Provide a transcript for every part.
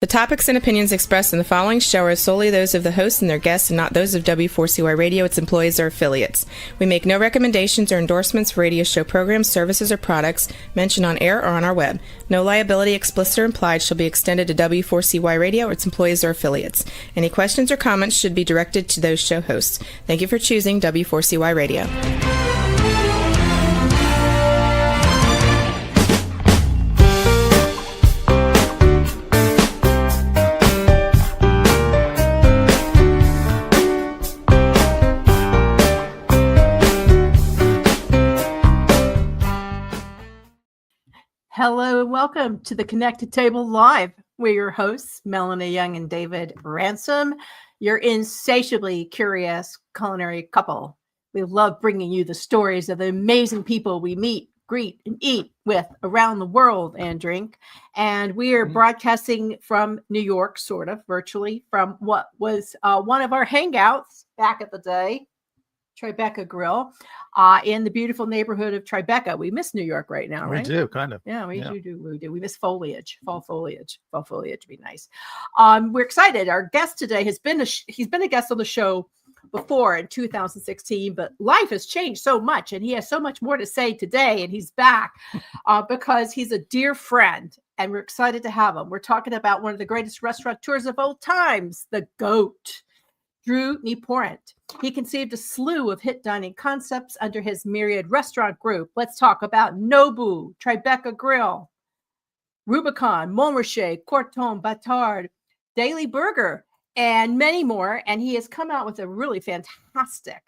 topics and opinions expressed in the following show are solely those of the hosts and their guests and not those of W4CY Radio, its employees, or affiliates. We make no recommendations or endorsements for radio show programs, services, or products mentioned on air or on our web. No liability, explicit or implied, shall be extended to W4CY Radio or its employees or affiliates. Any questions or comments should be directed to those show hosts. Thank you for choosing W4CY Radio. Hello and welcome to the Connected Table Live. We're your hosts, Melanie Young and David Ransom, your insatiably curious culinary couple. We love bringing you the stories of the amazing people we meet, greet, and eat with around the world and drink. And we are broadcasting from New York, sort of virtually, from what was one of our hangouts back at the day, Tribeca Grill, in the beautiful neighborhood of Tribeca. We miss New York right now, right? We do, kind of. Yeah, we do. We miss foliage, fall foliage. Fall foliage would be nice. We're excited. Our guest today he's been a guest on the show before in 2016, but life has changed so much, and he has so much more to say today. And he's back because he's a dear friend, and we're excited to have him. We're talking about one of the greatest restaurateurs of all times, the G.O.A.T, Drew Nieporent. He conceived a slew of hit dining concepts under his Myriad Restaurant Group. Let's talk about Nobu, Tribeca Grill, Rubicon, Montrachet, Corton, Bâtard, Daily Burger, and many more. And he has come out with a really fantastic,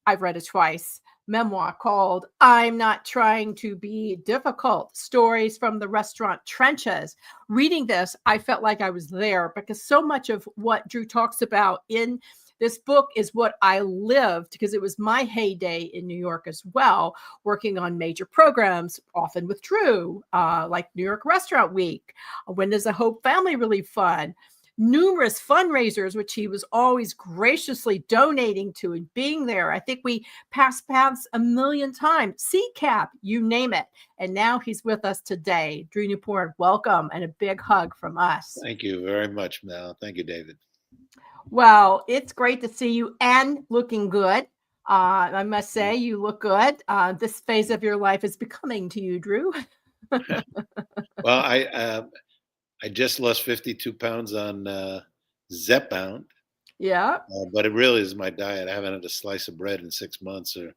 I've read it twice, memoir called I'm Not Trying to Be Difficult, Stories from the Restaurant Trenches. Reading this, I felt like I was there because so much of what Drew talks about in this book is what I lived, because it was my heyday in New York as well, working on major programs, often with Drew, like New York Restaurant Week, When Does a Hope Family Relief Fund, numerous fundraisers, which he was always graciously donating to and being there. I think we passed paths a million times, CCAP, you name it. And now he's with us today. Drew Nieporent, welcome, and a big hug from us. Thank you very much, Mel. Thank you, David. Well, it's great to see you and looking good. I must say, you look good. This phase of your life is becoming to you, Drew. Well, I just lost 52 pounds on Zepbound. Yeah. But it really is my diet. I haven't had a slice of bread in 6 months, or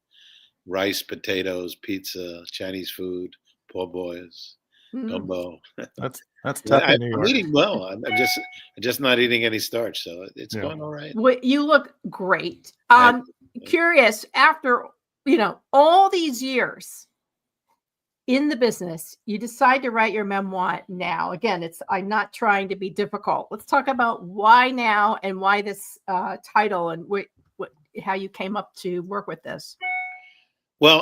rice, potatoes, pizza, Chinese food, po' boys, gumbo. That's tough in New I'm York. eating well. I'm just not eating any starch, so it's going all right. Well, you look great. Curious, after all these years in the business, you decide to write your memoir now. Again, I'm Not Trying to Be Difficult. Let's talk about why now and why this title and how you came up to work with this. Well,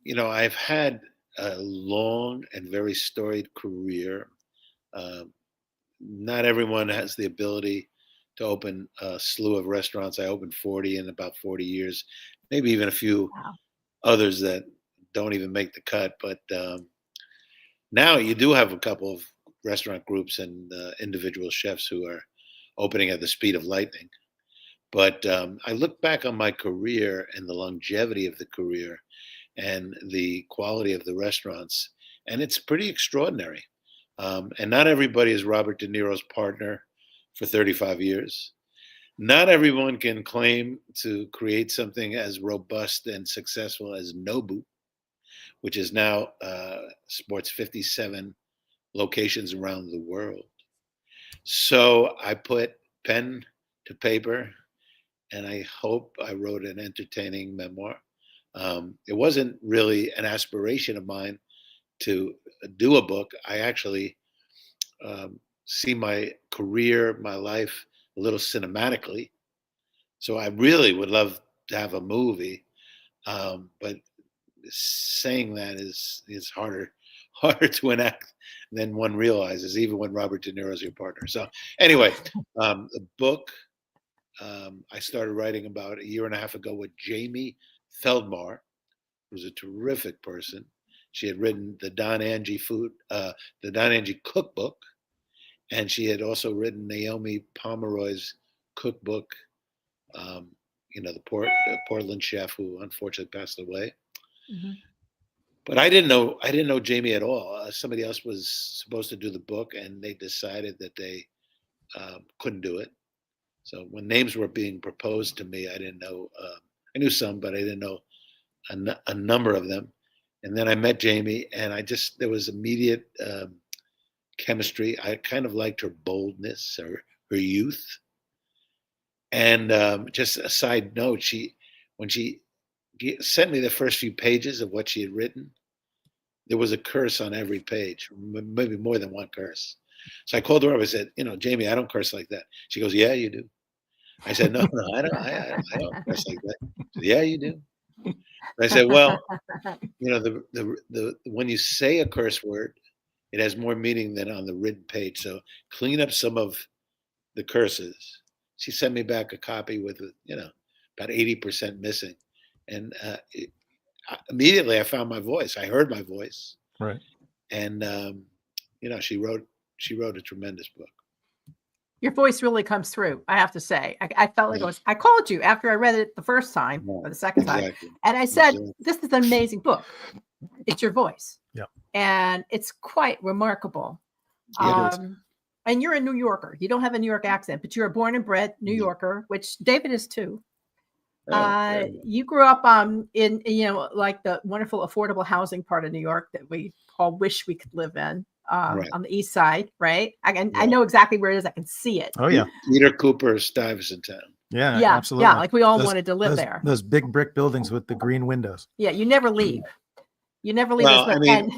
I've had a long and very storied career. Not everyone has the ability to open a slew of restaurants. I opened 40 in about 40 years, maybe even a few others that don't even make the cut. But now you do have a couple of restaurant groups and individual chefs who are opening at the speed of lightning. But I look back on my career and the longevity of the career and the quality of the restaurants, and it's pretty extraordinary. And not everybody is Robert De Niro's partner for 35 years. Not everyone can claim to create something as robust and successful as Nobu, which is now sports 57 locations around the world. So I put pen to paper, and I hope I wrote an entertaining memoir. It wasn't really an aspiration of mine to do a book. I actually see my career, my life, a little cinematically. So I really would love to have a movie, but saying that is harder to enact than one realizes, even when Robert De Niro is your partner. So anyway, the book I started writing about a year and a half ago with Jamie Feldmar, who's a terrific person. She had written the Don Angie cookbook, and she had also written Naomi Pomeroy's cookbook. The Portland chef who unfortunately passed away. Mhm. But I didn't know Jamie at all. Somebody else was supposed to do the book, and they decided that they couldn't do it. So when names were being proposed to me, I didn't know. I knew some, but I didn't know a number of them. And then I met Jamie, and there was immediate chemistry. I kind of liked her boldness, her youth. And just a side note, when she sent me the first few pages of what she had written, there was a curse on every page, maybe more than one curse. So I called her up. I said, Jamie, I don't curse like that. She goes, yeah, you do. I said, no, I don't. I don't curse like that. She said, yeah, you do. I said, well, the when you say a curse word, it has more meaning than on the written page. So clean up some of the curses. She sent me back a copy with about 80% missing, and immediately I found my voice. I heard my voice, Right. and she wrote a tremendous book. Your voice really comes through, I have to say. I felt like I called you after I read it the first time or the second time, and I said, this is an amazing book. It's your voice. Yeah. And it's quite remarkable. Yeah, and you're a New Yorker. You don't have a New York accent, but you're a born and bred New Yorker, which David is too. You grew up in like the wonderful affordable housing part of New York that we all wish we could live in. On the east side, right? I know exactly where it is. I can see it. Oh yeah, Peter Cooper Stuyvesant Town. Yeah, absolutely. Yeah, like we all wanted to live there. Those big brick buildings with the green windows. Yeah, you never leave. You never leave. Well,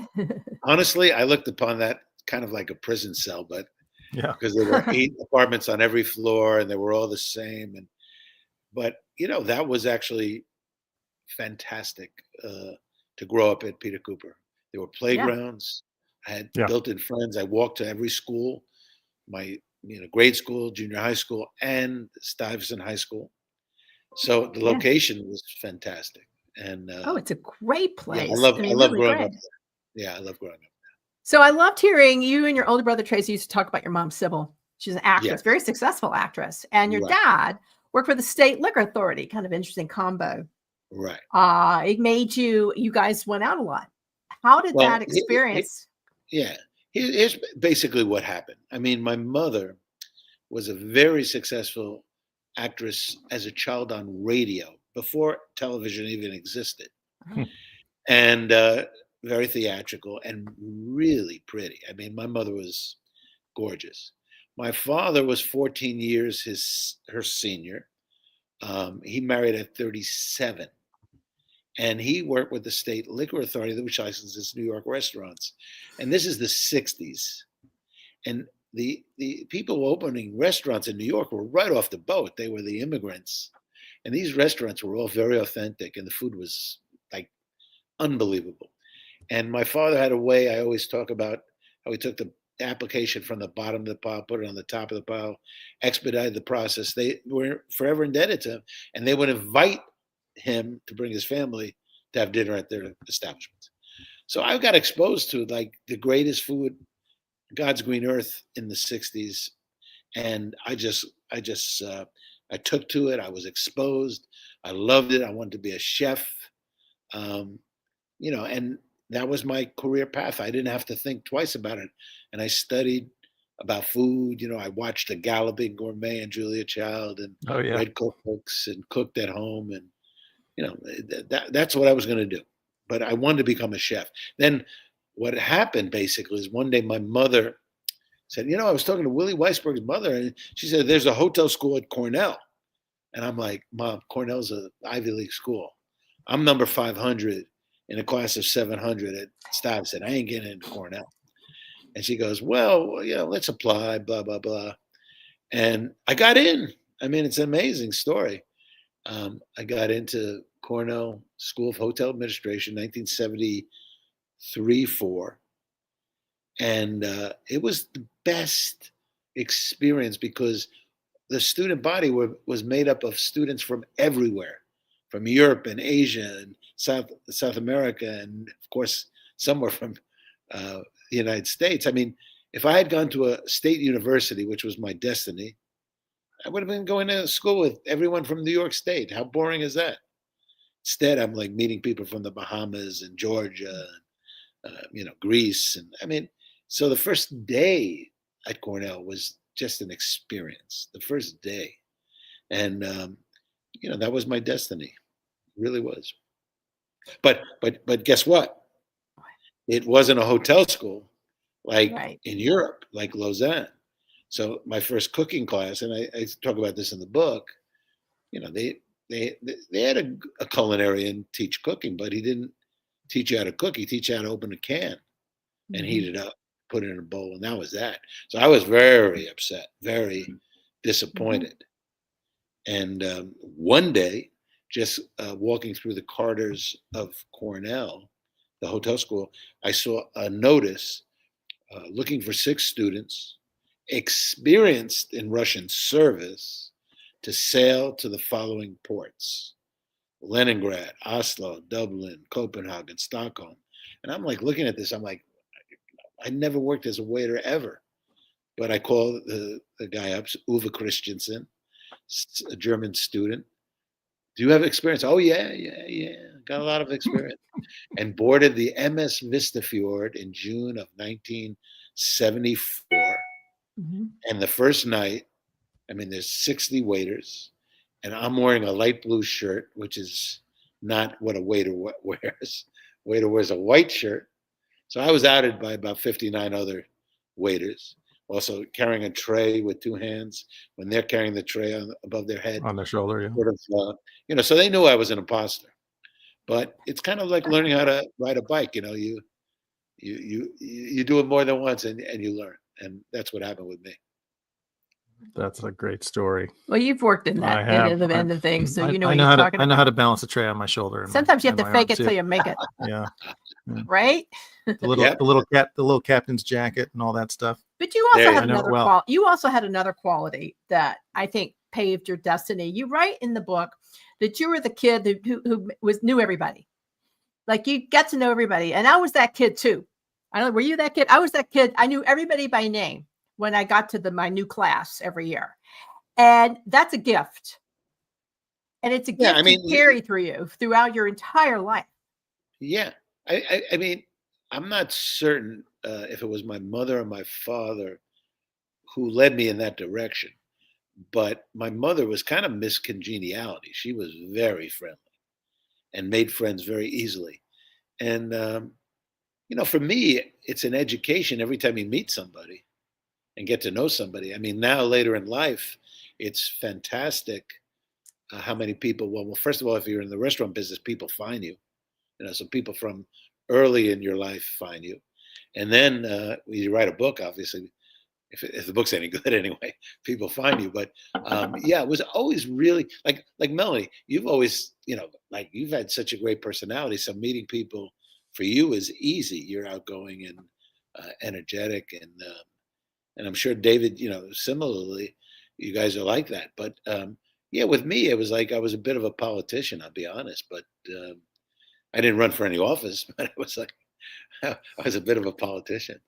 honestly, I looked upon that kind of like a prison cell, but because there were 8 apartments on every floor and they were all the same, but that was actually fantastic to grow up at Peter Cooper. There were playgrounds. I had built-in friends. I walked to every school, my grade school, junior high school, and Stuyvesant High School. So the location was fantastic. And it's a great place. Yeah, I love growing up there. Yeah, I love growing up there. So I loved hearing you and your older brother Tracy used to talk about your mom Sybil. She's an actress, very successful actress, and your dad worked for the state liquor authority. Kind of interesting combo. Right. It made you guys went out a lot. How did that experience? Here's basically what happened. I mean, my mother was a very successful actress as a child on radio before television even existed, and very theatrical and really pretty. I mean, my mother was gorgeous. My father was 14 years her senior. He married at 37. And he worked with the state liquor authority, which licenses New York restaurants. And this is the 60s. And the people opening restaurants in New York were right off the boat. They were the immigrants. And these restaurants were all very authentic, and the food was like unbelievable. And my father had a way, I always talk about how he took the application from the bottom of the pile, put it on the top of the pile, expedited the process. They were forever indebted to him, and they would invite him to bring his family to have dinner at their establishments. So I got exposed to like the greatest food, God's green earth, in the 60s. And I took to it. I was exposed. I loved it. I wanted to be a chef. And that was my career path. I didn't have to think twice about it. And I studied about food. I watched The Galloping Gourmet and Julia Child and read cookbooks and cooked at home. And that's what I was going to do. But I wanted to become a chef. Then what happened basically is one day my mother said, I was talking to Willie Weisberg's mother, and she said, there's a hotel school at Cornell. And I'm like, Mom, Cornell's an Ivy League school. I'm number 500 in a class of 700 at Stuyvesant. I ain't getting into Cornell. And she goes, well, let's apply, blah, blah, blah. And I got in. I mean, it's an amazing story. I got into Cornell School of Hotel Administration, 1973-4. And it was the best experience because the student body was made up of students from everywhere, from Europe and Asia and South America, and of course, some were from the United States. I mean, if I had gone to a state university, which was my destiny, I would have been going to school with everyone from New York State. How boring is that? Instead, I'm like meeting people from the Bahamas and Georgia, Greece. And I mean, so the first day at Cornell was just an experience, the first day. And, that was my destiny. It really was. But guess what? It wasn't a hotel school like in Europe, like Lausanne. So my first cooking class, and I talk about this in the book, they had a culinarian teach cooking, but he didn't teach you how to cook. He teach you how to open a can and heat it up, put it in a bowl, and that was that. So I was very upset, very disappointed. And one day, just walking through the corridors of Cornell, the hotel school, I saw a notice looking for 6 students experienced in Russian service to sail to the following ports: Leningrad, Oslo, Dublin, Copenhagen, Stockholm. And I'm like looking at this, I'm like, I never worked as a waiter ever. But I called the guy up, Uwe Christensen, a German student. Do you have experience? Oh, yeah. Got a lot of experience. And boarded the MS Vistafjord in June of 1974. And the first night, there's 60 waiters, and I'm wearing a light blue shirt, which is not what a waiter wears. Waiter wears a white shirt. So I was outed by about 59 other waiters, also carrying a tray with 2 hands when they're carrying the tray above their head. On their shoulder, yeah. Sort of, so they knew I was an imposter. But it's kind of like learning how to ride a bike. You do it more than once and you learn. And that's what happened with me. That's a great story. Well, you've worked in that end of things, so you know what you're talking about. I know how to balance a tray on my shoulder. Sometimes you have to fake it till you make it. Yeah. Right? The little captain's jacket and all that stuff. But you also had another quality. You also had another quality that I think paved your destiny. You write in the book that you were the kid who knew everybody. Like you got to know everybody, and I was that kid too. I don't know. Were you that kid? I was that kid. I knew everybody by name when I got to my new class every year. And that's a gift. And it's a gift to carry throughout your entire life. Yeah. I'm not certain if it was my mother or my father who led me in that direction. But my mother was kind of Miss Congeniality. She was very friendly and made friends very easily. And, for me, it's an education every time you meet somebody and get to know somebody. Now later in life, it's fantastic how many people, well, first of all, if you're in the restaurant business, people find you. So people from early in your life find you. And then when you write a book, obviously, if the book's any good anyway, people find you. But it was always really like Melanie, you've always, you've had such a great personality. So meeting people for you is easy. You're outgoing and energetic. And I'm sure David, similarly, you guys are like that. But with me, it was like I was a bit of a politician, I'll be honest. But I didn't run for any office, but it was like I was a bit of a politician.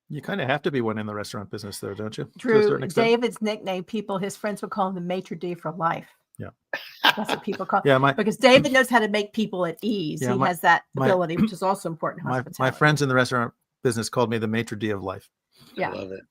You kind of have to be one in the restaurant business, though, don't you? Drew, David's nickname, his friends would call him the maitre d' for life. Yeah. That's what people call him. Because David knows how to make people at ease. He has that ability, which is also important in hospitality. My friends in the restaurant business called me the maitre d' of life. Yeah. I love it.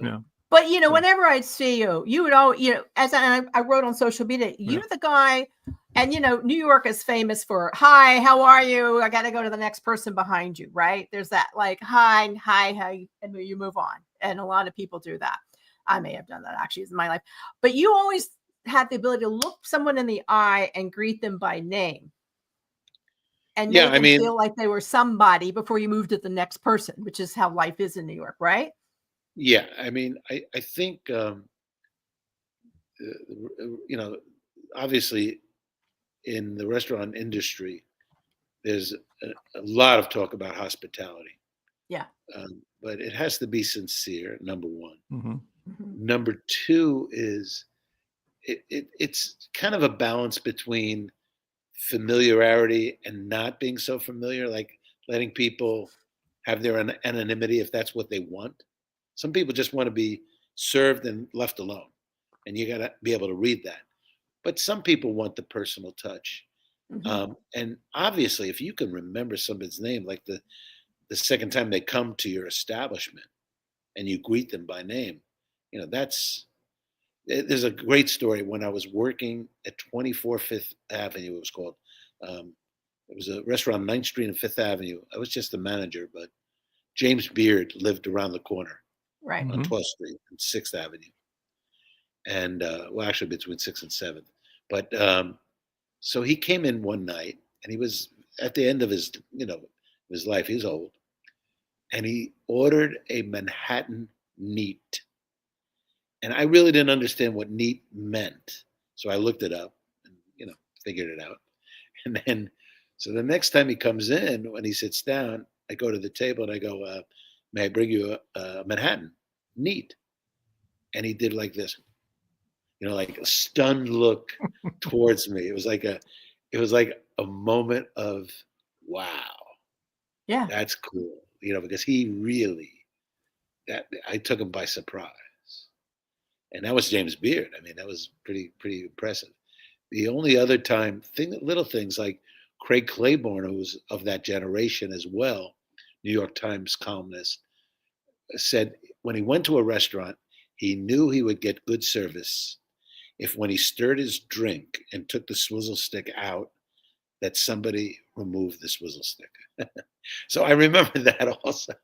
Yeah. But, whenever I'd see you, you would always, as I wrote on social media, you're the guy, and, New York is famous for, hi, how are you? I got to go to the next person behind you, right? There's that hi, how you, and you move on. And a lot of people do that. I may have done that actually in my life. But you always had the ability to look someone in the eye and greet them by name. And make them feel like they were somebody before you moved to the next person, which is how life is in New York, right? Yeah, I think, obviously in the restaurant industry, there's a lot of talk about hospitality. Yeah. But it has to be sincere, number one. Mm-hmm. Mm-hmm. Number two is it's kind of a balance between familiarity and not being so familiar, like letting people have their anonymity if that's what they want. Some people just want to be served and left alone, and you got to be able to read that. But some people want the personal touch. And obviously, if you can remember somebody's name, like the second time they come to your establishment and you greet them by name, there's a great story. When I was working at 24 Fifth Avenue, it was called. It was a restaurant on 9th Street and Fifth Avenue. I was just the manager, but James Beard lived around the corner on 12th Street and 6th Avenue. And, actually between 6th and 7th. But so he came in one night, and he was at the end of his life. He was old. And he ordered a Manhattan neat. And I really didn't understand what neat meant. So I looked it up and, figured it out. And then, so the next time he comes in, when he sits down, I go to the table and I go, may I bring you a Manhattan neat? And he did like this, like a stunned look towards me. It was like a moment of, wow. Yeah. That's cool. Because he really, I took him by surprise. And that was James Beard. I mean, that was pretty impressive. The only other time, little things like Craig Claiborne, who was of that generation as well, New York Times columnist, said when he went to a restaurant, he knew he would get good service if when he stirred his drink and took the swizzle stick out, that somebody removed the swizzle stick. So I remember that also.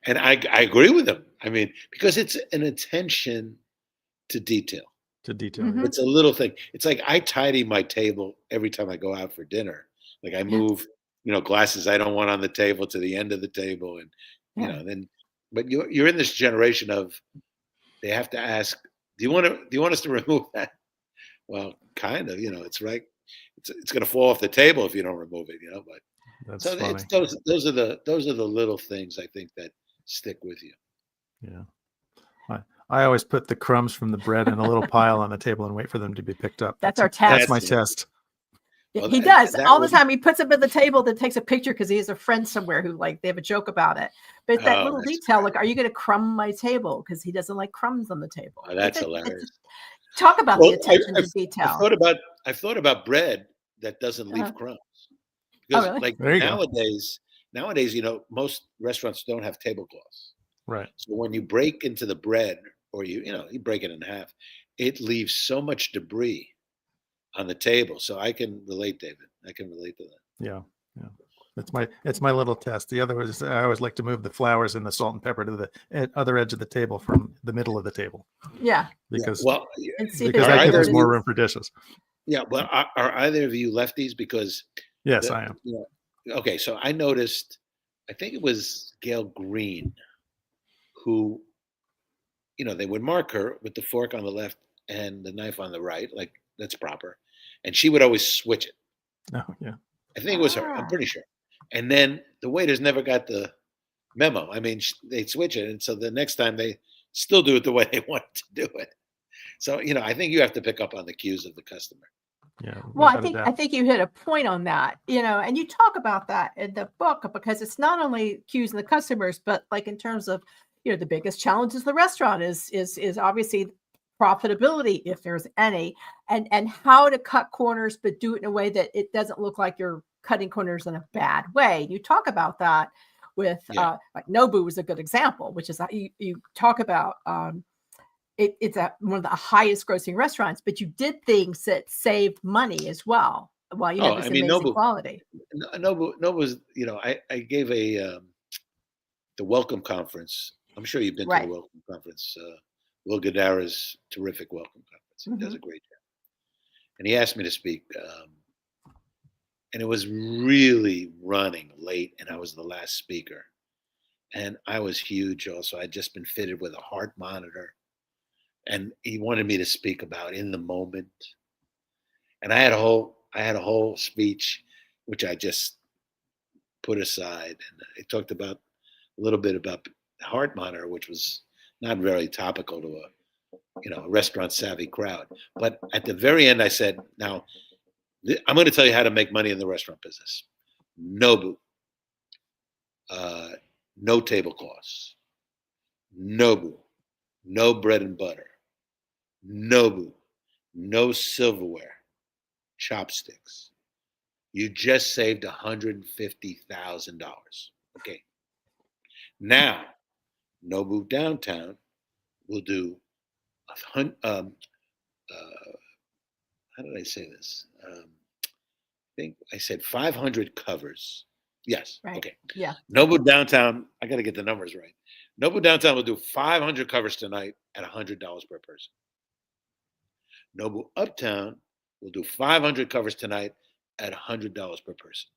And I agree with him. I mean, because it's an attention to detail. It's a little thing. It's like I tidy my table every time I go out for dinner. Like I move, glasses I don't want on the table to the end of the table. And, then, but you're in this generation of, they have to ask, do you want us to remove that? Well, kind of, it's right. It's going to fall off the table if you don't remove it, but that's so funny. those are the little things I think that stick with you. Yeah. I always put the crumbs from the bread in a little pile on the table and wait for them to be picked up. That's our test. That's my test. Well, he does all the time. He puts them at the table, then takes a picture because he has a friend somewhere who they have a joke about it. But it's that little detail, like, are you going to crumb my table? Because he doesn't like crumbs on the table. Oh, that's hilarious. Talk about the attention to detail. I've thought about bread that doesn't leave crumbs. Because like nowadays, most restaurants don't have tablecloths. Right. So when you break into the bread, or you break it in half, it leaves so much debris on the table. So I can relate, David. I can relate to that. Yeah. It's my little test. The other is I always like to move the flowers and the salt and pepper to the other edge of the table from the middle of the table. Yeah. Because that gives more room for dishes. Yeah. Well, are either of you lefties? Because yes, I am. Okay. So I noticed, I think it was Gail Green, who, they would mark her with the fork on the left and the knife on the right, like that's proper. And she would always switch it. Oh, yeah. I think it was her. I'm pretty sure. And then the waiters never got the memo. I mean, they'd switch it. And so the next time they still do it the way they wanted to do it. So, I think you have to pick up on the cues of the customer. Yeah. Well, I think you hit a point on that, and you talk about that in the book, because it's not only cues in the customers, but like in terms of, the biggest challenges of the restaurant is obviously profitability, if there's any, and how to cut corners, but do it in a way that it doesn't look like you're cutting corners in a bad way. You talk about that with like Nobu was a good example, which is you talk about it's one of the highest grossing restaurants, but you did things that saved money as well while you had this amazing quality. Nobu's, I gave the welcome conference. I'm sure you've been to the welcome conference. Will Guidara's terrific welcome conference. He does a great job. And he asked me to speak. And it was really running late, and I was the last speaker. And I was huge also. I'd just been fitted with a heart monitor. And he wanted me to speak about in the moment. And I had a whole speech, which I just put aside. And I talked about a little bit about the heart monitor, which was not very topical to a restaurant savvy crowd. But at the very end, I said, now I'm going to tell you how to make money in the restaurant business. Nobu, no tablecloths, Nobu, no bread and butter. Nobu, no silverware, chopsticks. You just saved $150,000. Okay. Now, Nobu Downtown will do how did I say this? I think I said 500 covers. Yes. Right. Okay. Yeah. Nobu Downtown, I got to get the numbers right. Nobu Downtown will do 500 covers tonight at $100 per person. Nobu Uptown will do 500 covers tonight at $100 per person.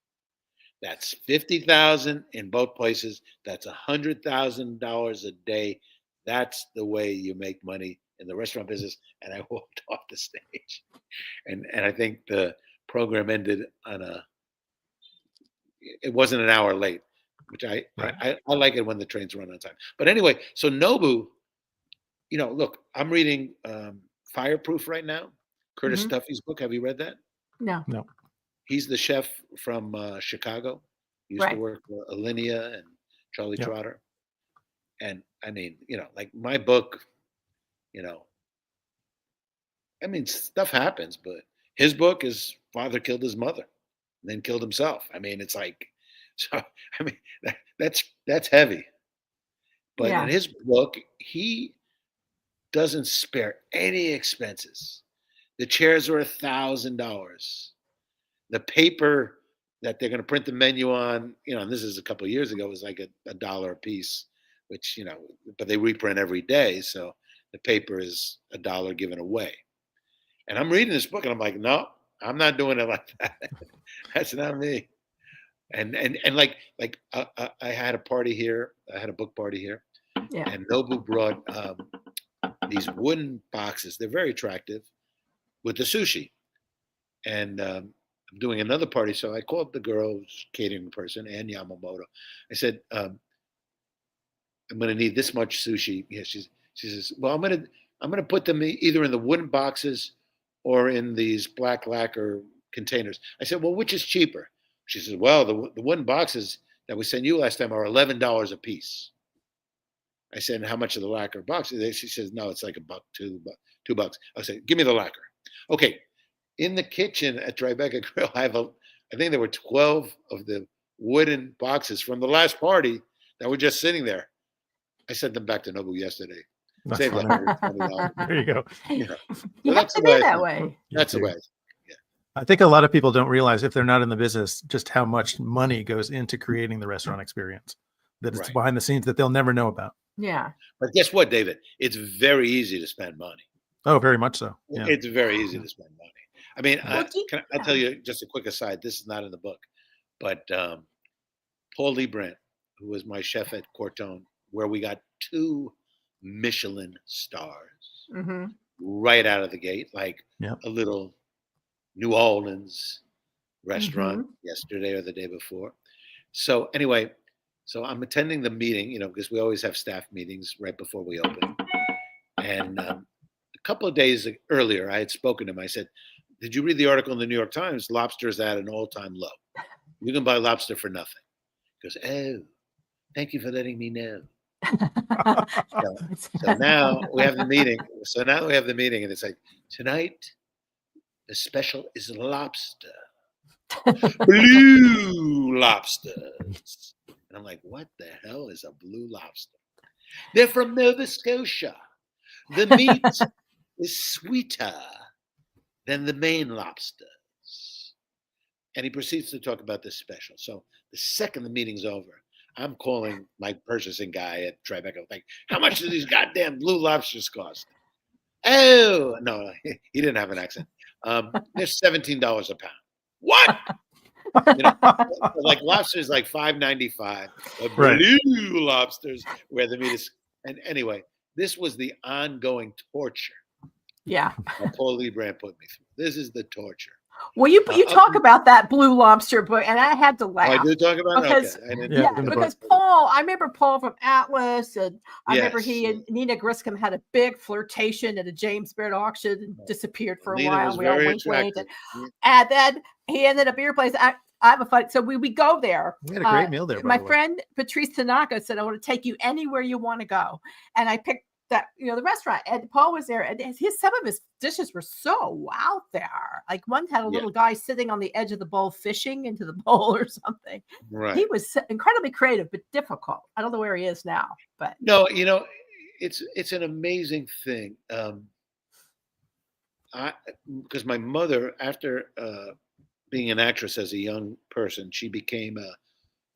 That's $50,000 in both places. That's $100,000 a day. That's the way you make money in the restaurant business. And I walked off the stage, and I think the program ended on it wasn't an hour late, which I like it when the trains run on time. But anyway, so Nobu, look, I'm reading Fireproof right now, Curtis Duffy's book. Have you read that? No. He's the chef from Chicago. He used to work for Alinea and Charlie Trotter. And I mean, like my book, I mean, stuff happens, but his book is father killed his mother and then killed himself. I mean, it's like, so, I mean, that's heavy. But in his book, he doesn't spare any expenses. The chairs are $1,000. The paper that they're going to print the menu on, and this is a couple of years ago, was like a $1 a piece, which, but they reprint every day. So the paper is $1 given away. And I'm reading this book and I'm like, no, I'm not doing it like that. That's not me. And like I had a party here. I had a book party here. Yeah. And Nobu brought these wooden boxes. They're very attractive with the sushi. And I'm doing another party. So I called the girl's catering person, Ann Yamamoto. I said, I'm going to need this much sushi. Yeah, she says, well, I'm going to put them either in the wooden boxes or in these black lacquer containers. I said, well, which is cheaper? She says, well, the wooden boxes that we sent you last time are $11 a piece. I said, and how much are the lacquer boxes? She says, no, it's like $1, $2. I said, give me the lacquer. Okay. In the kitchen at Tribeca Grill, I think there were 12 of the wooden boxes from the last party that were just sitting there. I sent them back to Nobu yesterday. Saved $120. There you go. You have to be that way. That's the way. I think a lot of people don't realize, if they're not in the business, just how much money goes into creating the restaurant experience, that it's behind the scenes that they'll never know about. Yeah. But guess what, David? It's very easy to spend money. Oh, very much so. Yeah. It's very easy to spend money. I mean, I'll tell you just a quick aside. This is not in the book, but Paul Lee Brandt, who was my chef at Corton, where we got 2 Michelin stars right out of the gate, like a little New Orleans restaurant yesterday or the day before. So anyway, so I'm attending the meeting, because we always have staff meetings right before we open. And a couple of days earlier, I had spoken to him. I said, did you read the article in the New York Times? Lobster is at an all-time low. You can buy lobster for nothing. He goes, oh, thank you for letting me know. So now we have the meeting. And it's like, tonight, the special is lobster. Blue lobsters. And I'm like, what the hell is a blue lobster? They're from Nova Scotia. The meat is sweeter than the Maine lobsters. And he proceeds to talk about this special. So the second the meeting's over, I'm calling my purchasing guy at Tribeca. Like, how much do these goddamn blue lobsters cost? Oh, no, he didn't have an accent. They're $17 a pound. What? Like lobsters, like $5.95. Blue lobsters, where the meat is. And anyway, this was the ongoing torture. Yeah. Paul Lee Brandt put me through. This is the torture. Well, you talk about that blue lobster book, and I had to laugh. Oh, I do talk about because, it? Because Paul, I remember Paul from Atlas, and I remember he and Nina Griscom had a big flirtation at a James Beard auction and disappeared for a while. We all winked. And then he ended up at your place. I have a fun. So we go there. We had a great meal there. By My the way. friend Patrice Tanaka said, "I want to take you anywhere you want to go," and I picked that, the restaurant. And Paul was there, and some of his dishes were so out there. Like one had a little guy sitting on the edge of the bowl fishing into the bowl or something. Right. He was incredibly creative, but difficult. I don't know where he is now, but no, it's an amazing thing. Because my mother, after being an actress as a young person, she became a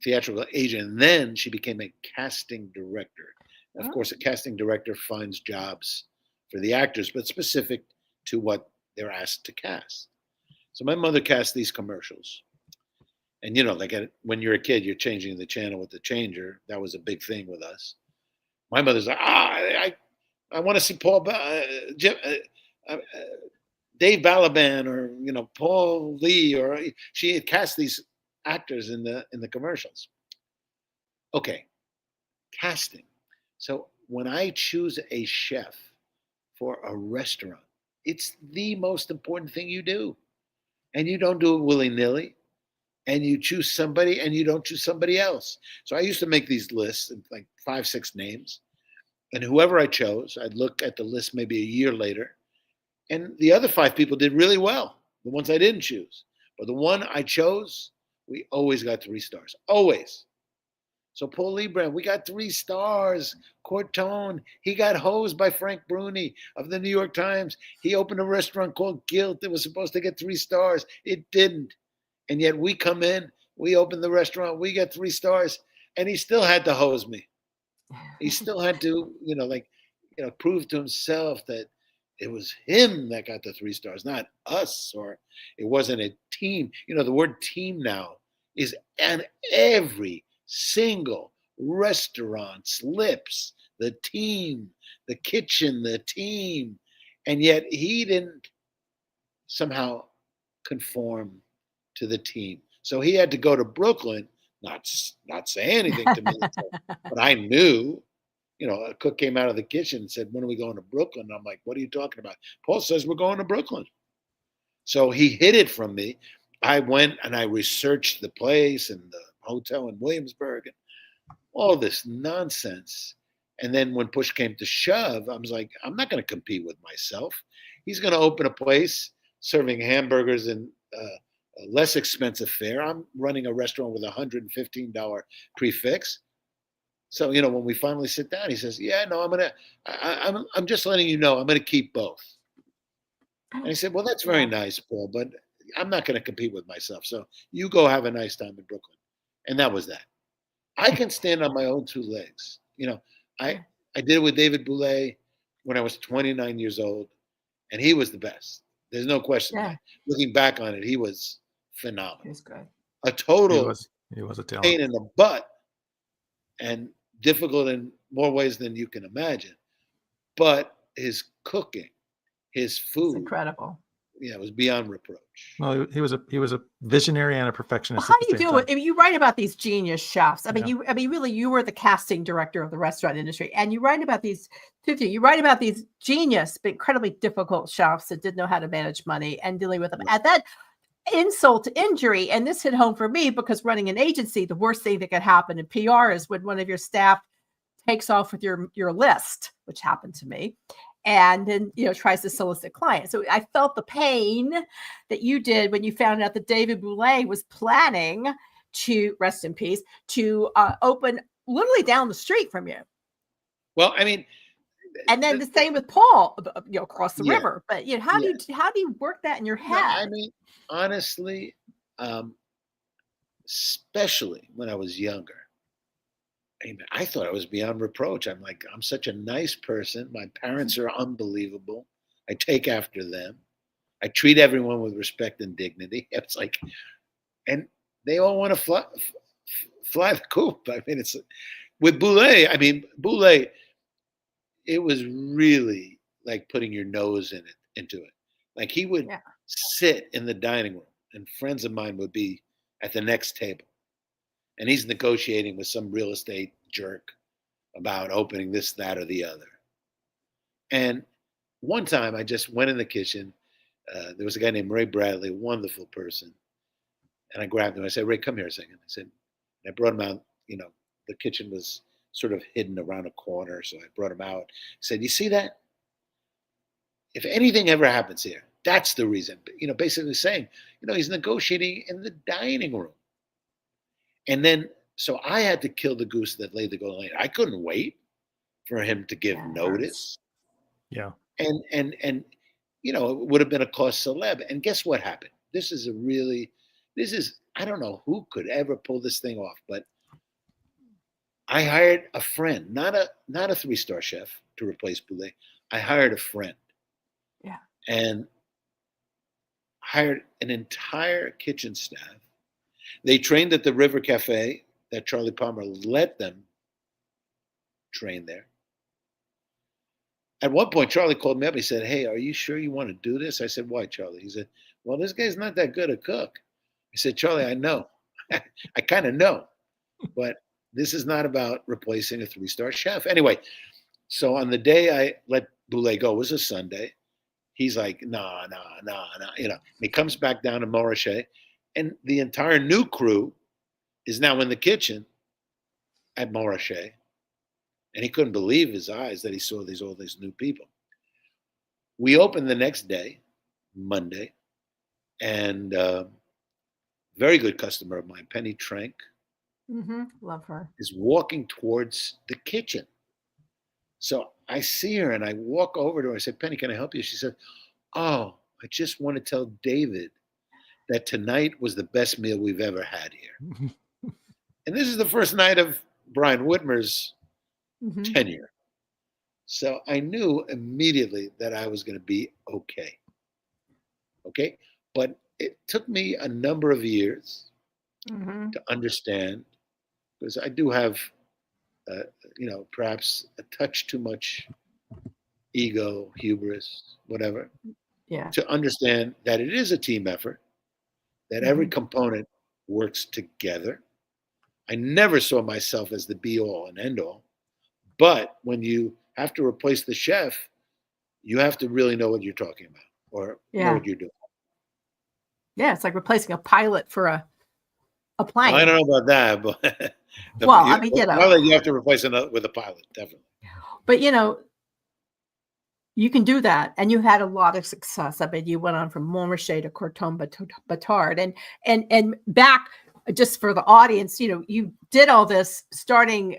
theatrical agent, and then she became a casting director. Of course, a casting director finds jobs for the actors, but specific to what they're asked to cast. So my mother cast these commercials. And, when you're a kid, you're changing the channel with the changer. That was a big thing with us. My mother's like, I want to see Dave Balaban or, Paul Lee, or she had cast these actors in the commercials. Okay, casting. So when I choose a chef for a restaurant, it's the most important thing you do. And you don't do it willy-nilly. And you choose somebody and you don't choose somebody else. So I used to make these lists, like 5, 6 names. And whoever I chose, I'd look at the list maybe a year later. And the other 5 people did really well, the ones I didn't choose. But the one I chose, we always got 3 stars, always. So Paul Liebrand, we got 3 stars. Corton, he got hosed by Frank Bruni of the New York Times. He opened a restaurant called G.O.A.T. that was supposed to get 3 stars. It didn't. And yet we come in, we open the restaurant, we get 3 stars, and he still had to hose me. He still had to, prove to himself that it was him that got the 3 stars, not us, or it wasn't a team. The word team now is on every single restaurant's lips. The team, the kitchen, the team. And yet he didn't somehow conform to the team. So he had to go to Brooklyn, not say anything to me, but I knew. A cook came out of the kitchen and said, "When are we going to Brooklyn?" And I'm like, "What are you talking about?" Paul says, "We're going to Brooklyn." So he hid it from me. I went and I researched the place and the hotel in Williamsburg and all this nonsense. And then when push came to shove, I was like, I'm not going to compete with myself. He's going to open a place serving hamburgers and a less expensive fare. I'm running a restaurant with $115 prefix. So, when we finally sit down, he says, "Yeah, no, I'm just letting you know, I'm going to keep both." And I said, "Well, that's very nice, Paul, but I'm not going to compete with myself. So you go have a nice time in Brooklyn." And that was that. I can stand on my own 2 legs. I did it with David Boulay when I was 29 years old, and he was the best. There's no question. Yeah. Looking back on it, he was phenomenal. He was good. A total he was a talent. pain in the butt and difficult in more ways than you can imagine. But his cooking, his food, it's incredible. It was beyond reproach. Well, he was a visionary and a perfectionist. Well, how do you do it? I mean, you write about these genius chefs. Really, you were the casting director of the restaurant industry, and you write about these. You write about these genius, but incredibly difficult chefs that didn't know how to manage money and dealing with them. At that insult to injury, and this hit home for me because running an agency, the worst thing that could happen in PR is when one of your staff takes off with your list, which happened to me. And then, tries to solicit clients. So I felt the pain that you did when you found out that David Boulay was planning to, rest in peace, to open literally down the street from you. Well, I mean, and then the same with Paul, across the river. But how do you work that in your head? No, I mean, honestly, especially when I was younger, I thought I was beyond reproach. I'm like, I'm such a nice person. My parents are unbelievable. I take after them. I treat everyone with respect and dignity. It's like, and they all want to fly the coop. I mean, it's with Boulay. Boulay, it was really like putting your nose into it. Like he would sit in the dining room and friends of mine would be at the next table. And he's negotiating with some real estate jerk about opening this, that, or the other. And one time I just went in the kitchen. There was a guy named Ray Bradley, a wonderful person. And I grabbed him. I said, Ray, come here a second. I said, and I brought him out. The kitchen was sort of hidden around a corner. So I brought him out. I said, you see that? If anything ever happens here, that's the reason. Basically saying, he's negotiating in the dining room. And then, so I had to kill the goose that laid the golden egg. I couldn't wait for him to give notice. Yeah. And it would have been a cause celeb. And guess what happened? I don't know who could ever pull this thing off, but I hired a friend, not a 3-star chef to replace Boulay. I hired a friend. Yeah. And hired an entire kitchen staff. They trained at the River Cafe that Charlie Palmer let them train there. At one point, Charlie called me up. He said, hey, are you sure you want to do this? I said, why, Charlie? He said, well, this guy's not that good a cook. I said, Charlie, I know. I kind of know. But this is not about replacing a 3-star chef. Anyway, so on the day I let Boulay go, it was a Sunday. He's like, nah. He comes back down to Montrachet, and the entire new crew is now in the kitchen at Montrachet. And he couldn't believe his eyes that he saw all these new people. We opened the next day, Monday, and very good customer of mine, Penny Trank, love her, is walking towards the kitchen. So I see her and I walk over to her. I said, Penny, can I help you? She said, oh, I just want to tell David that tonight was the best meal we've ever had here. And this is the first night of Brian Whitmer's tenure. So I knew immediately that I was going to be okay. Okay. But it took me a number of years to understand, because I do have, perhaps a touch too much ego, hubris, whatever, to understand that it is a team effort, that every component works together. I never saw myself as the be all and end all. But when you have to replace the chef, you have to really know what you're talking about or know what you're doing. Yeah, it's like replacing a pilot for a plane. Well, I don't know about that, but you have to replace it with a pilot, definitely. But you can do that, and you had a lot of success. I mean, you went on from Montrachet to Corton, Bâtard, and back, just for the audience, you did all this starting.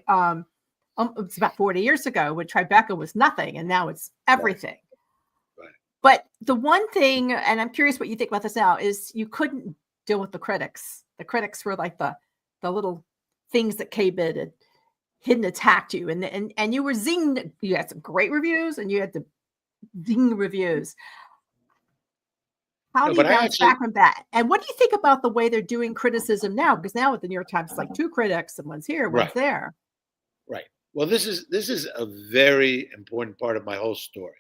It's about 40 years ago when Tribeca was nothing, and now it's everything. Right. But the one thing, and I'm curious what you think about this now, is you couldn't deal with the critics. The critics were like the little things that came-in and hidden attacked you, and you were zinged. You had some great reviews, and you had the zing reviews. How do you bounce back from that? And what do you think about the way they're doing criticism now? Because now with the New York Times, it's like 2 critics, and one's here, one's there. Right. Well, this is a very important part of my whole story,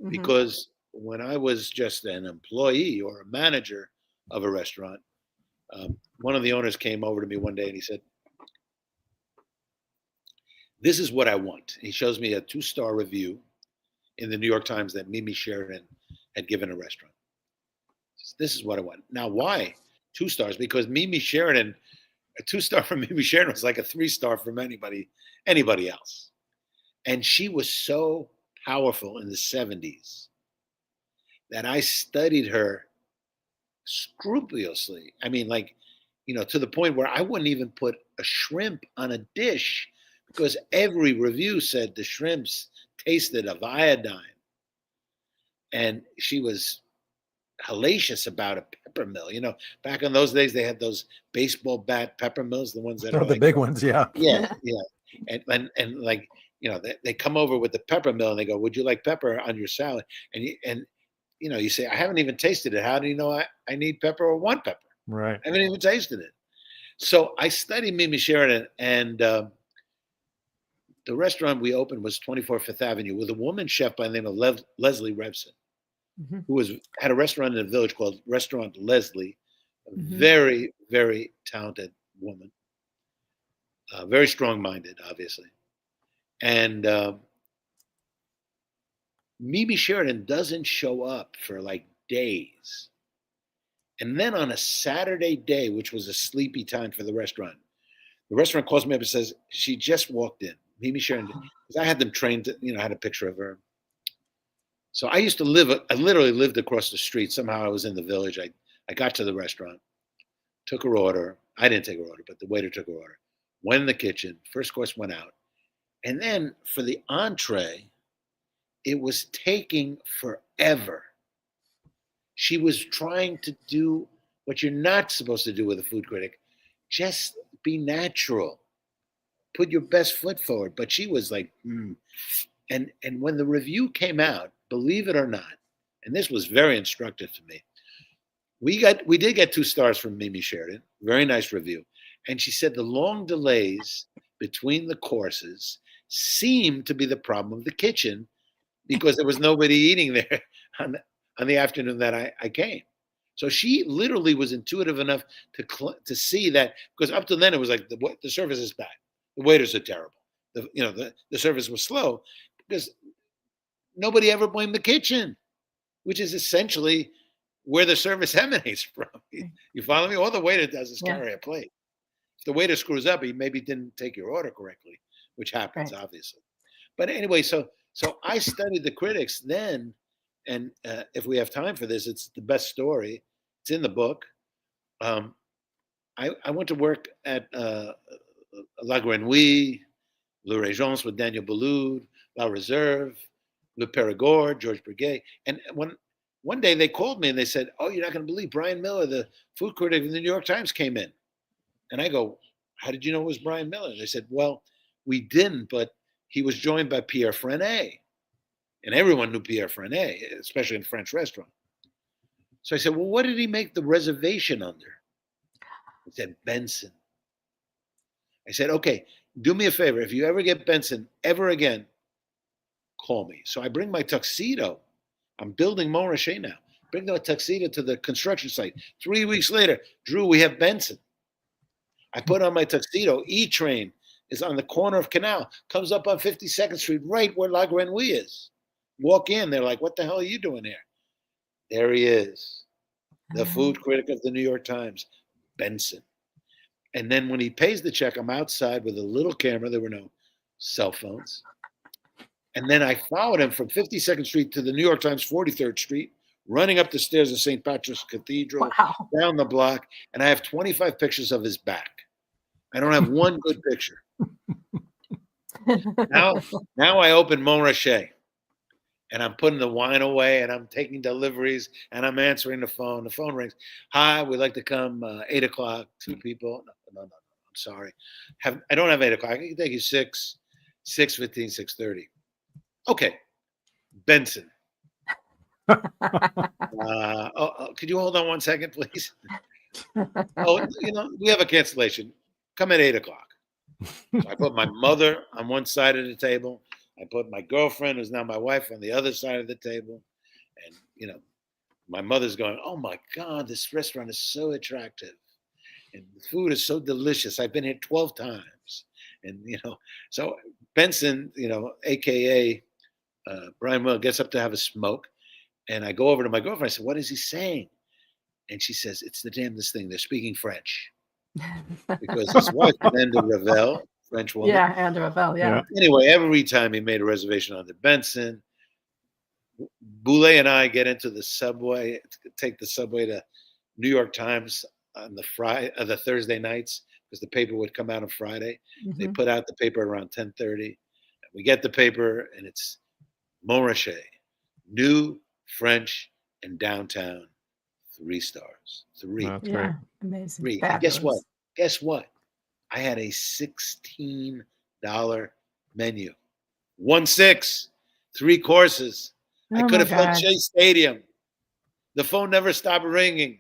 because when I was just an employee or a manager of a restaurant, one of the owners came over to me one day and he said, this is what I want. He shows me a 2-star review in the New York Times that Mimi Sheridan had given a restaurant. This is what I want. Now, why 2 stars? Because Mimi Sheridan, a 2-star from Mimi Sheridan was like a 3-star from anybody else. And she was so powerful in the 70s that I studied her scrupulously. I mean, to the point where I wouldn't even put a shrimp on a dish because every review said the shrimps tasted of iodine. And she was hellacious about a pepper mill. Back in those days, they had those baseball bat pepper mills, the ones that are the big ones. Yeah. Yeah. And they come over with the pepper mill and they go, would you like pepper on your salad? And you say, I haven't even tasted it. How do you know I need pepper or want pepper? Right. I haven't even tasted it. So I studied Mimi Sheridan, and the restaurant we opened was 24 Fifth Avenue with a woman chef by the name of Leslie Revson, who had a restaurant in a village called Restaurant Leslie, a very, very talented woman, very strong-minded, obviously. And Mimi Sheridan doesn't show up for like days. And then on a Saturday day, which was a sleepy time for the restaurant calls me up and says, she just walked in, Mimi Sheridan, because I had them trained to, I had a picture of her. So I literally lived across the street. Somehow I was in the village. I got to the restaurant, took her order. I didn't take her order, but the waiter took her order. Went in the kitchen, first course went out. And then for the entree, it was taking forever. She was trying to do what you're not supposed to do with a food critic. Just be natural. Put your best foot forward. But she was like, And when the review came out, believe it or not, and this was very instructive to me, we did get 2 stars from Mimi Sheridan. Very nice review. And she said the long delays between the courses seemed to be the problem of the kitchen because there was nobody eating there on the afternoon that I came. So she literally was intuitive enough to see that, because up to then it was like the service is bad, the waiters are terrible, the service was slow, because nobody ever blamed the kitchen, which is essentially where the service emanates from. You follow me? All the waiter does is carry a plate. If the waiter screws up, he maybe didn't take your order correctly, which happens, obviously. But anyway, so I studied the critics then, and if we have time for this, it's the best story. It's in the book. I went to work at La Grenouille, Le Régence with Daniel Boulud, La Reserve, Le Périgord, Georges Breguet. And one day they called me and they said, "Oh, you're not going to believe Brian Miller, the food critic of the New York Times, came in." And I go, "How did you know it was Brian Miller?" They said, "Well, we didn't, but he was joined by Pierre Frenet." And everyone knew Pierre Frenet, especially in French restaurant. So I said, "Well, what did he make the reservation under?" He said, "Benson." I said, "Okay, do me a favor. If you ever get Benson ever again, call me." So I bring my tuxedo. I'm building Montrachet now. Bring the tuxedo to the construction site. 3 weeks later, "Drew, we have Benson." I put on my tuxedo. E-Train is on the corner of Canal, comes up on 52nd Street, right where La Grenouille is. Walk in, they're like, "What the hell are you doing here?" There he is, the food critic of the New York Times, Benson. And then when he pays the check, I'm outside with a little camera. There were no cell phones. And then I followed him from 52nd Street to the New York Times 43rd Street, running up the stairs of St. Patrick's Cathedral, down the block, and I have 25 pictures of his back. I don't have one good picture. Now I open Montrachet, and I'm putting the wine away, and I'm taking deliveries, and I'm answering the phone. The phone rings. "Hi, we'd like to come 8 o'clock, 2 people." No, I'm sorry. I don't have 8 o'clock. I can take you 6, 6:15, 6:30. Okay, Benson. Could you hold on 1 second, please? We have a cancellation. Come at 8 o'clock. So I put my mother on one side of the table. I put my girlfriend, who's now my wife, on the other side of the table. And, my mother's going, "Oh my God, this restaurant is so attractive. And the food is so delicious. I've been here 12 times." And, so Benson, a.k.a. Brian Miller, gets up to have a smoke. And I go over to my girlfriend. I said, "What is he saying?" And she says, "It's the damnedest thing. They're speaking French." Because his wife, Anne de Ravel, French woman. Yeah, Anne de Ravel, yeah. Anyway, every time he made a reservation under Benson, Boulay and I get into the subway, take the subway to New York Times on the Thursday nights, because the paper would come out on Friday. Mm-hmm. They put out the paper around 10:30. We get the paper, and it's Montrachet, new, French, and downtown, 3 stars. 3. That's great. Amazing. 3. And guess what? I had a $16 menu. 1-6, 3 courses. I could have filled Shea Stadium. The phone never stopped ringing.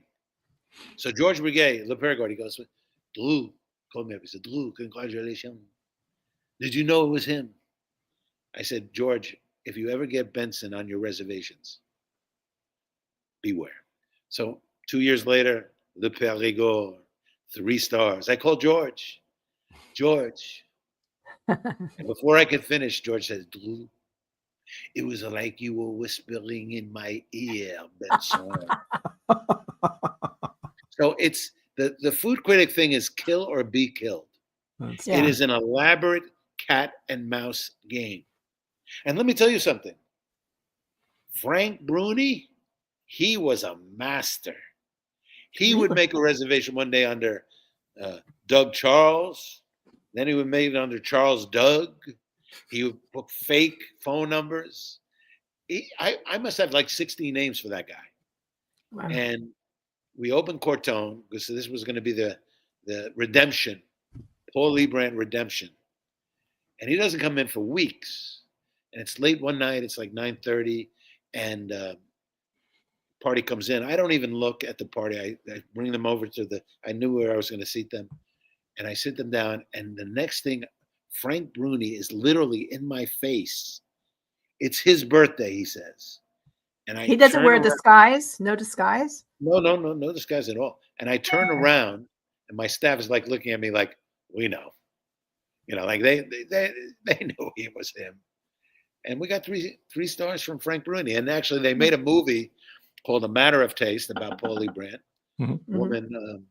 So Georges Breguet, Le Périgord, he goes, "Drew," called me up. He said, "Drew, congratulations. Did you know it was him?" I said, "George, if you ever get Benson on your reservations, beware." So 2 years later, Le Périgord, 3 stars. I called George. And before I could finish, George says, "Drew, it was like you were whispering in my ear, Benson." So it's the food critic thing is kill or be killed. Yeah. It is an elaborate cat and mouse game. And let me tell you something. Frank Bruni, he was a master. He would make a reservation one day under Doug Charles. Then he would make it under Charles Doug. He would put fake phone numbers. I must have like 16 names for that guy. Wow. And we opened Corton because this was going to be the redemption, Paul Liebrandt redemption. And he doesn't come in for weeks. And it's late one night. It's like 9:30. And party comes in. I don't even look at the party. I bring them over to I knew where I was going to seat them. And I sit them down. And the next thing, Frank Bruni is literally in my face. It's his birthday, he says. And he doesn't wear disguise? No disguise? No disguise at all. And I turn around and my staff is like looking at me like, we know. Like they knew he was him. And we got three stars from Frank Bruni. And actually they made a movie called A Matter of Taste about Paul Liebrandt. Woman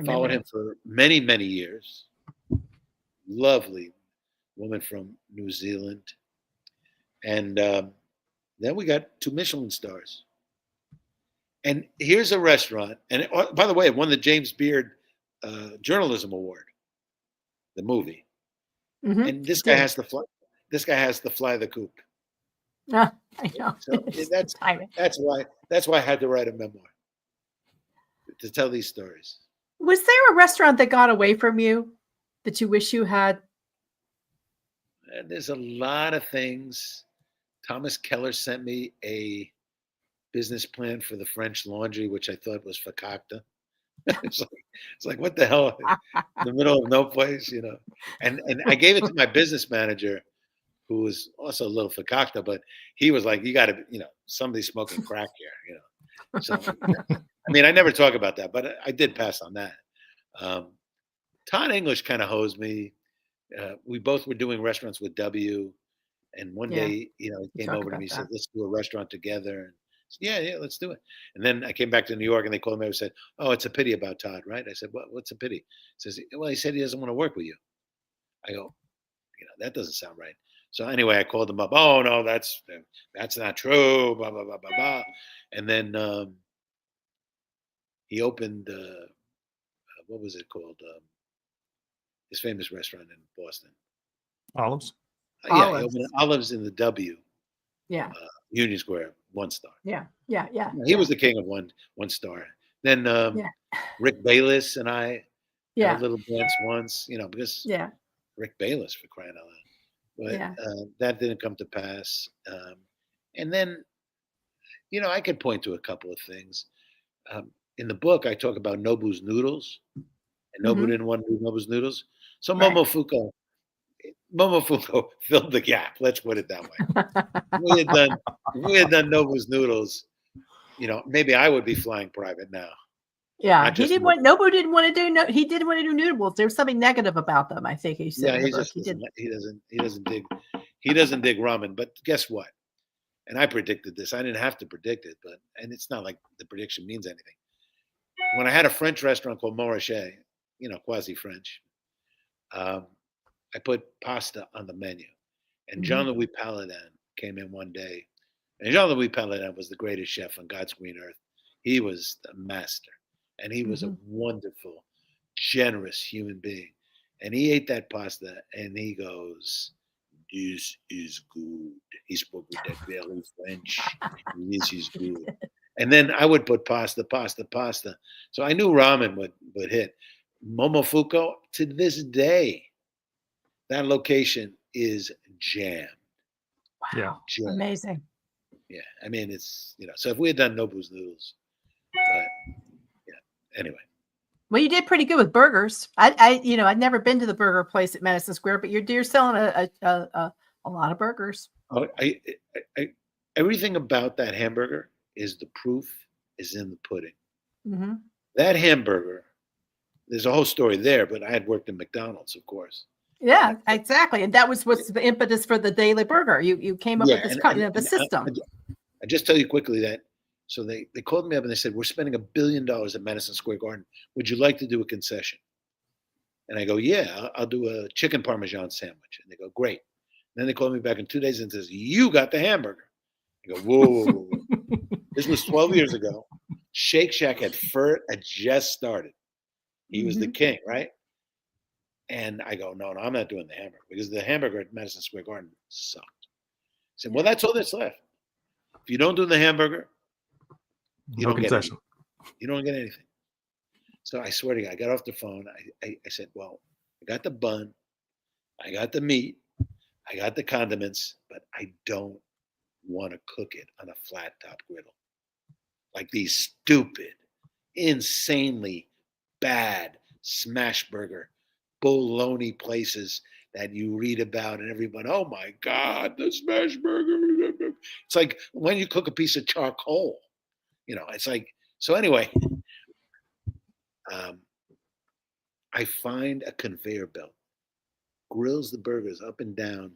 followed him for many, many years. Lovely woman from New Zealand. And then we got 2 Michelin stars. And here's a restaurant. And by the way, it won the James Beard Journalism Award, the movie. And this guy has to fly. This guy has to fly the coop. I know. So that's why I had to write a memoir to tell these stories. Was there a restaurant that got away from you that you wish you had? And there's a lot of things. Thomas Keller sent me a business plan for the French Laundry, which I thought was fakakta. It's like what the hell? In the middle of no place, And I gave it to my business manager, who was also a little fakakta, but he was like, you got to, somebody's smoking crack here, So, I never talk about that, but I did pass on that. Todd English kind of hosed me. We both were doing restaurants with W. And one day, he came over to me and said, let's do a restaurant together. And I said, yeah, let's do it. And then I came back to New York and they called me and said, oh, it's a pity about Todd, right? I said, what's a pity? He says, well, he said he doesn't want to work with you. I go, that doesn't sound right. So anyway, I called him up. Oh, no, that's not true, blah, blah, blah, blah, blah. And then he opened, what was it called? His famous restaurant in Boston. Olives? Yeah, he opened Olives in the W. Yeah. Union Square, 1 star. Yeah. He was the king of one star. Then Rick Bayless and I had a little dance once, because Rick Bayless, for crying out loud. But that didn't come to pass. And then, I could point to a couple of things. In the book, I talk about Nobu's noodles. And Nobu didn't want to do Nobu's noodles. So Momofuku filled the gap. Let's put it that way. If we had done Nobu's noodles, maybe I would be flying private now. Yeah, Nobu didn't want to do. He didn't want to do noodles. There was something negative about them. I think he said. Yeah, he doesn't dig ramen. But guess what? And I predicted this. I didn't have to predict it, and it's not like the prediction means anything. When I had a French restaurant called Montrachet, quasi-French, I put pasta on the menu. And Jean-Louis Paladin came in one day. And Jean-Louis Paladin was the greatest chef on God's green earth. He was the master. And he was a wonderful, generous human being. And he ate that pasta and he goes, this is good. He spoke with that very French. This is good. And then I would put pasta. So I knew ramen would hit. Momofuku, to this day, that location is jammed. Wow. Yeah. Jammed. Amazing. Yeah. It's, so if we had done Nobu's noodles, but anyway. Well, you did pretty good with burgers. I'd never been to the burger place at Madison Square, but you're selling a lot of burgers. Oh, everything about that hamburger is the proof is in the pudding. Mm-hmm. That hamburger, there's a whole story there, but I had worked in McDonald's, of course. Yeah, exactly. And that was what's the impetus for the Daily Burger. You came up with this the system. I just tell you quickly that So they called me up and they said, we're spending $1 billion at Madison Square Garden. Would you like to do a concession? And I go, yeah, I'll do a chicken Parmesan sandwich. And they go, great. And then they called me back in 2 days and says, you got the hamburger. I go, whoa. This was 12 years ago. Shake Shack had just started. He was the king, right? And I go, no, I'm not doing the hamburger because the hamburger at Madison Square Garden sucked. I said, well, that's all that's left. If you don't do the hamburger, you don't get anything. You don't get anything. So I swear to God, I got off the phone. I said, well, I got the bun, I got the meat, I got the condiments, but I don't want to cook it on a flat top griddle. Like these stupid, insanely bad smash burger, bologna places that you read about and everybody, oh my God, the smash burger. It's like when you cook a piece of charcoal, it's like, so anyway, I find a conveyor belt, grills the burgers up and down,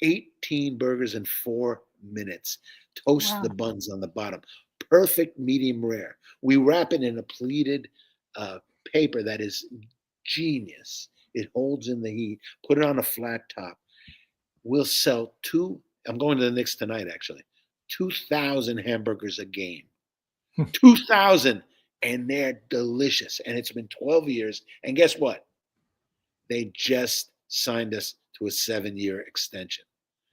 18 burgers in 4 minutes, toast the buns on the bottom, perfect medium rare. We wrap it in a pleated paper that is genius. It holds in the heat, put it on a flat top. We'll sell I'm going to the Knicks tonight, actually, 2,000 hamburgers a game. 2,000. And they're delicious. And it's been 12 years. And guess what? They just signed us to a 7-year extension.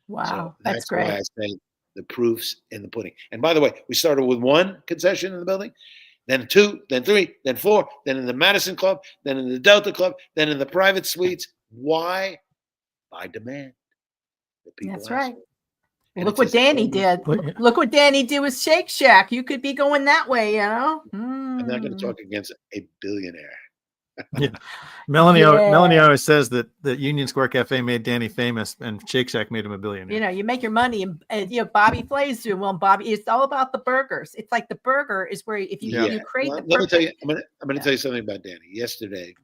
Wow, so that's great. Why I say the proof's in the pudding. And by the way, we started with 1 concession in the building, then 2, then 3, then 4, then in the Madison Club, then in the Delta Club, then in the private suites. Why? By demand. That's right. Look what Danny did. Look what Danny did with Shake Shack. You could be going that way, I'm not going to talk against a billionaire. Yeah. Melanie always says that Union Square Cafe made Danny famous and Shake Shack made him a billionaire. You make your money and Bobby Flay's doing well. Bobby, it's all about the burgers. It's like the burger is where if you create the let me tell you, I'm going to tell you something about Danny. Yesterday,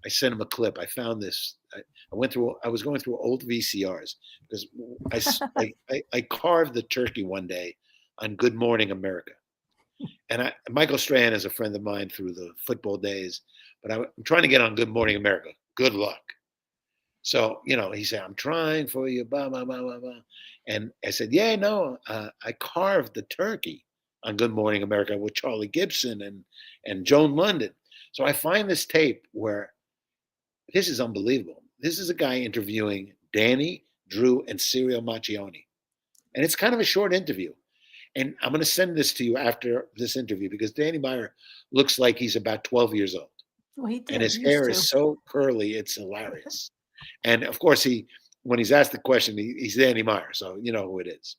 I sent him a clip. I found this. I was going through old VCRs because I carved the turkey one day on Good Morning America. And Michael Strahan is a friend of mine through the football days, but I'm trying to get on Good Morning America. Good luck. So, he said, I'm trying for you, blah, blah, blah, blah, blah. And I said, yeah, no, I carved the turkey on Good Morning America with Charlie Gibson and Joan London. So I find this tape where this is unbelievable. This is a guy interviewing Danny, Drew, and Serial Macchione. And it's kind of a short interview. And I'm going to send this to you after this interview because Danny Meyer looks like he's about 12 years old. Well, he did. And his hair is so curly, it's hilarious. And of course, when he's asked the question, he's Danny Meyer. So you know who it is.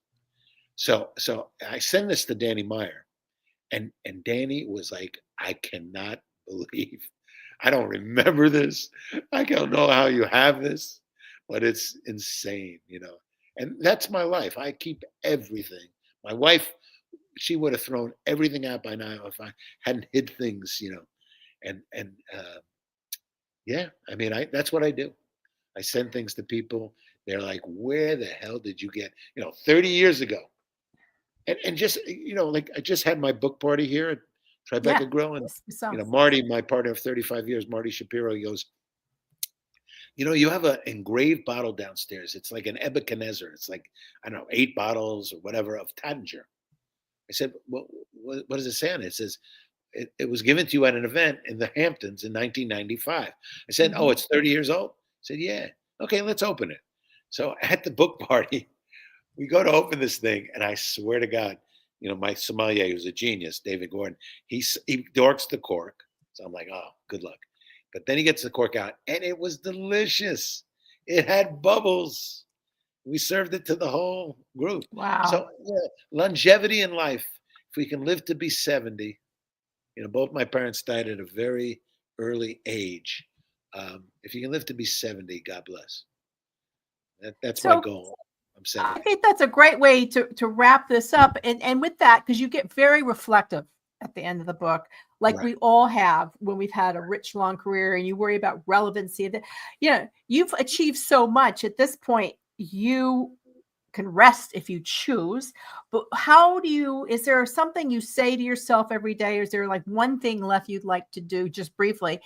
So I send this to Danny Meyer. And Danny was like, I cannot believe. I don't remember this. I don't know how you have this, but it's insane, And that's my life. I keep everything. My wife, she would have thrown everything out by now if I hadn't hid things, Yeah, I mean, that's what I do. I send things to people. They're like, where the hell did you get, 30 years ago? And just, like I just had my book party here at Tribeca Grill. And, Marty, my partner of 35 years, Marty Shapiro, he goes, you have an engraved bottle downstairs. It's like an Ebuchadnezzar. It's like, I don't know, 8 bottles or whatever of Taittinger. I said, well, what does it say on it? It says, it was given to you at an event in the Hamptons in 1995. I said, oh, it's 30 years old? I said, yeah. Okay, let's open it. So at the book party, we go to open this thing, and I swear to God, my sommelier, who's a genius, David Gordon, he dorks the cork. So I'm like, oh, good luck. But then he gets the cork out, and it was delicious. It had bubbles. We served it to the whole group. Wow. So longevity in life, if we can live to be 70, both my parents died at a very early age. If you can live to be 70, God bless. That's my goal. I'm 70. I think that's a great way to wrap this up. And with that, because you get very reflective at the end of the book, like we all have when we've had a rich, long career, and you worry about relevancy. You've achieved so much at this point. You can rest if you choose. But is there something you say to yourself every day? Or is there like one thing left you'd like to do just briefly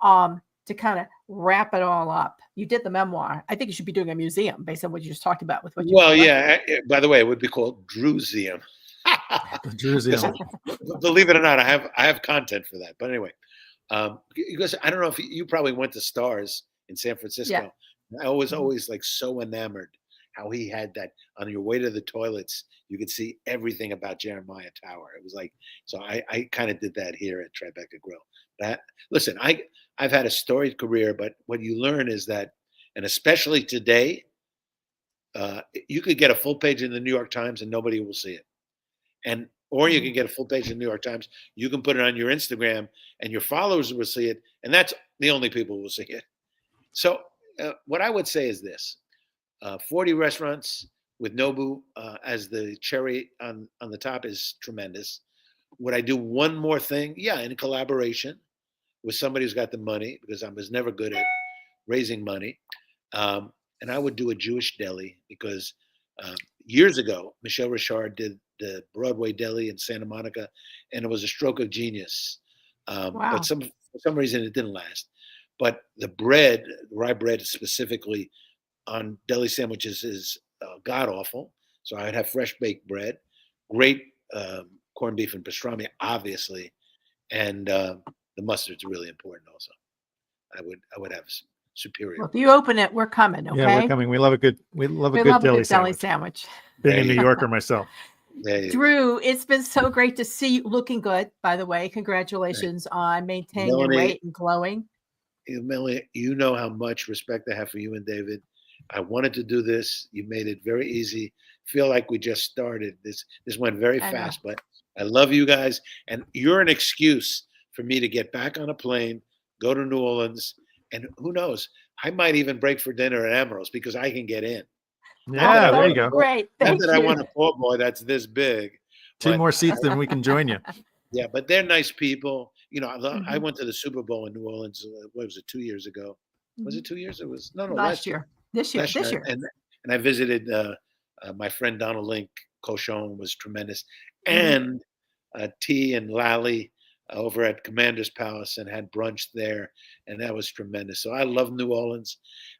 to kind of wrap it all up? You did the memoir. I think you should be doing a museum based on what you just talked about with what you Well, yeah. By the way, it would be called Drewseum. Drewseum. Believe it or not, I have content for that. But anyway, because I don't know if you probably went to Stars in San Francisco. Yeah. I was always like so enamored how he had that on your way to the toilets. You could see everything about Jeremiah Tower. It was like, so I kind of did that here at Tribeca Grill. Listen, I've had a storied career, but what you learn is that, and especially today, you could get a full page in the New York Times and nobody will see it. Or you can get a full page in the New York Times. You can put it on your Instagram and your followers will see it. And that's the only people who will see it. So what I would say is this, 40 restaurants with Nobu as the cherry on the top is tremendous. Would I do one more thing? Yeah, in collaboration with somebody who's got the money, because I was never good at raising money. And I would do a Jewish deli because years ago, Michel Richard did the Broadway deli in Santa Monica, and it was a stroke of genius. Wow. But for some reason, it didn't last. But the bread, rye bread specifically on deli sandwiches is god awful. So I'd have fresh baked bread, great corned beef and pastrami, obviously, and the mustard's really important also. I would have superior. Well, if you open it, we're coming. Okay. Yeah, we're coming. We love a good deli sandwich. Being a New Yorker myself. Drew, it's been so great to see you looking good, by the way. Congratulations on maintaining your weight and glowing. Melanie, you know how much respect I have for you and David. I wanted to do this. You made it very easy. Feel like we just started. This went very fast, but I love you guys. And you're an excuse for me to get back on a plane, go to New Orleans, and who knows, I might even break for dinner at Ambrose because I can get in. Yeah, there you go. Great. Not that I want a poor boy that's this big. Two more seats than we can join you. Yeah, but they're nice people. You know, I went to the Super Bowl in New Orleans. What was it, 2 years ago? Was it 2 years? It was last year. This year. And I visited my friend Donald Link. Cochon was tremendous, and T and Lally over at Commander's Palace and had brunch there, and that was tremendous. So I love New Orleans.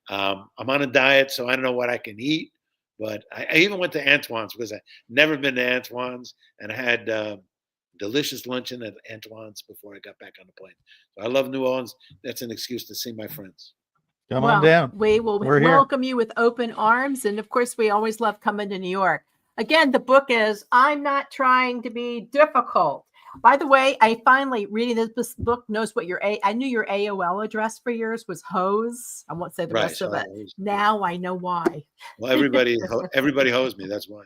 I'm on a diet, so I don't know what I can eat, but I even went to Antoine's because I've never been to Antoine's, and I had delicious luncheon at Antoine's before I got back on the plane. So I love New Orleans. That's an excuse to see my friends. Come on down. We will welcome you with open arms, and of course, we always love coming to New York. Again, the book is I'm Not Trying to Be Difficult. By the way, I finally reading this book knows what I knew your AOL address for yours was hose. I won't say the rest of it. Now I know why. Well, everybody hoes me. That's why.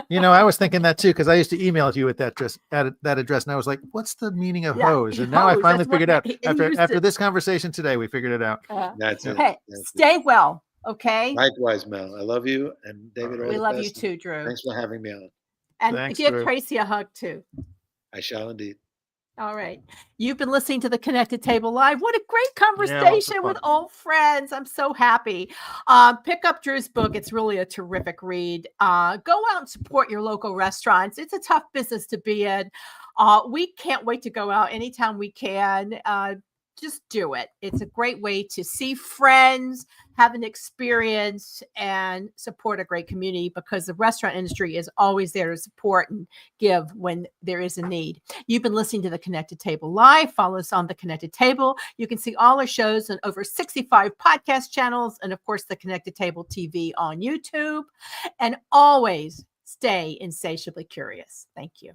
You know, I was thinking that too, because I used to email you at that address, and I was like, "What's the meaning of hose?" And now I finally figured out. After this conversation today, we figured it out. That's it. Hey, stay well. Okay. Likewise, Mel. I love you, and David. We love you too, Drew. Thanks for having me on. And give Tracy a hug too. I shall indeed. All right. You've been listening to the Connected Table Live. What a great conversation with old friends. I'm so happy. Pick up Drew's book. It's really a terrific read. Go out and support your local restaurants. It's a tough business to be in. We can't wait to go out anytime we can. Just do it. It's a great way to see friends, have an experience, and support a great community, because the restaurant industry is always there to support and give when there is a need. You've been listening to the Connected Table Live. Follow us on the Connected Table. You can see all our shows on over 65 podcast channels, and of course, the Connected Table TV on YouTube. And always stay insatiably curious. Thank you.